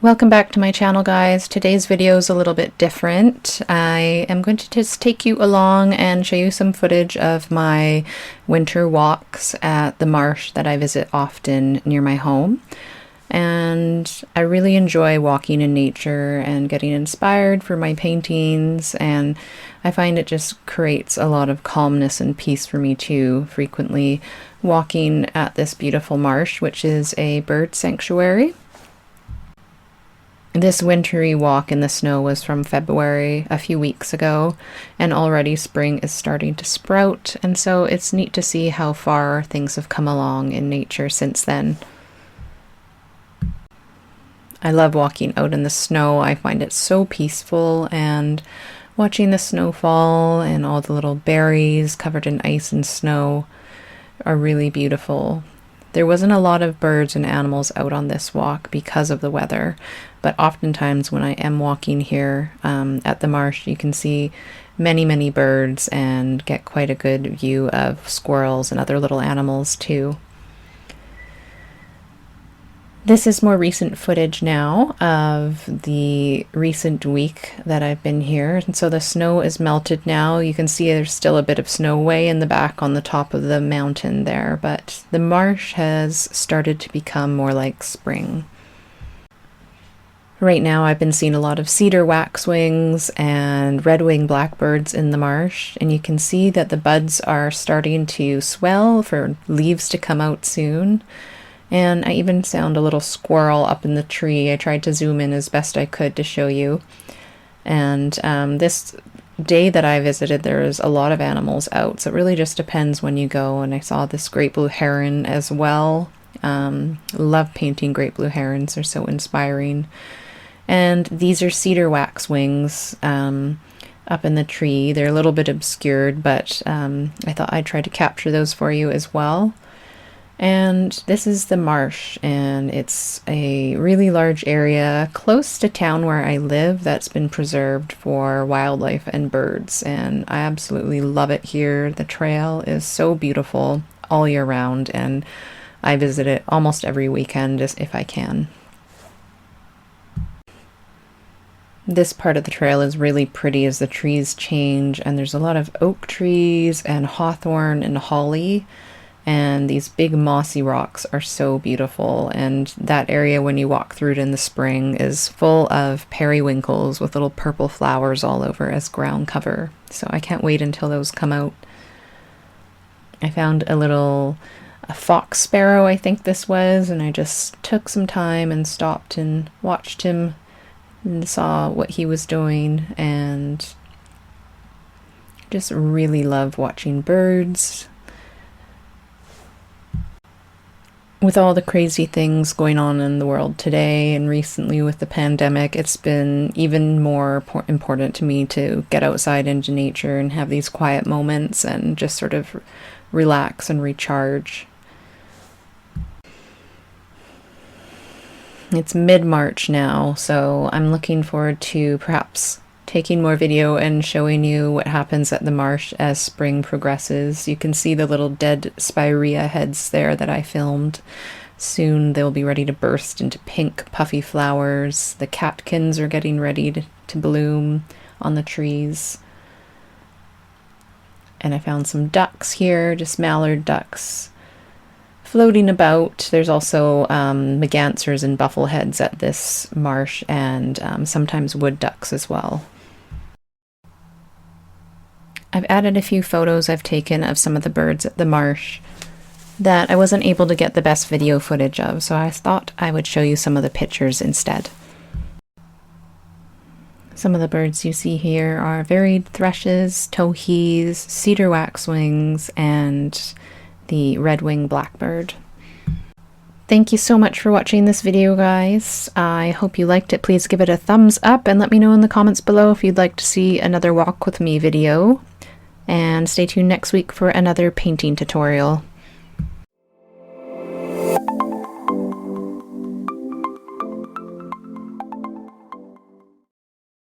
Welcome back to my channel, guys. Today's video is a little bit different. I am going to just take you along and show you some footage of my winter walks at the marsh that I visit often near my home. And I really enjoy walking in nature and getting inspired for my paintings, and I find it just creates a lot of calmness and peace for me too, frequently walking at this beautiful marsh, which is a bird sanctuary. This wintry walk in the snow was from February, a few weeks ago, and already spring is starting to sprout, and so it's neat to see how far things have come along in nature since then. I love walking out in the snow. I find it so peaceful, and watching the snow fall and all the little berries covered in ice and snow are really beautiful. There wasn't a lot of birds and animals out on this walk because of the weather, but oftentimes when I am walking here at the marsh, you can see many birds and get quite a good view of squirrels and other little animals too. This is more recent footage now of the recent week that I've been here. And so the snow is melted now. You can see there's still a bit of snow way in the back on the top of the mountain there, but the marsh has started to become more like spring. Right now I've been seeing a lot of cedar waxwings and red-winged blackbirds in the marsh, and you can see that the buds are starting to swell for leaves to come out soon. And I even found a little squirrel up in the tree. I tried to zoom in as best I could to show you. And this day that I visited, there was a lot of animals out, so it really just depends when you go. And I saw this great blue heron as well. Love painting great blue herons, they're so inspiring. And these are cedar waxwings up in the tree. They're a little bit obscured, but I thought I'd try to capture those for you as well. And this is the marsh, and it's a really large area close to town where I live that's been preserved for wildlife and birds, and I absolutely love it here. The trail is so beautiful all year round, and I visit it almost every weekend if I can. This part of the trail is really pretty as the trees change, and there's a lot of oak trees and hawthorn and holly. And these big mossy rocks are so beautiful, and that area when you walk through it in the spring is full of periwinkles with little purple flowers all over as ground cover. So I can't wait until those come out. I found a fox sparrow, I think this was, and I just took some time and stopped and watched him and saw what he was doing, and just really love watching birds. With all the crazy things going on in the world today and recently with the pandemic, it's been even more important to me to get outside into nature and have these quiet moments and just sort of relax and recharge. It's mid-March now, so I'm looking forward to perhaps taking more video and showing you what happens at the marsh as spring progresses. You can see the little dead spirea heads there that I filmed. Soon they'll be ready to burst into pink puffy flowers. The catkins are getting ready to bloom on the trees. And I found some ducks here, just mallard ducks floating about. There's also mergansers and buffleheads at this marsh, and sometimes wood ducks as well. I've added a few photos I've taken of some of the birds at the marsh that I wasn't able to get the best video footage of, so I thought I would show you some of the pictures instead. Some of the birds you see here are varied thrushes, towhees, cedar waxwings, and the red-winged blackbird. Thank you so much for watching this video, guys. I hope you liked it. Please give it a thumbs up and let me know in the comments below if you'd like to see another walk with me video. And stay tuned next week for another painting tutorial.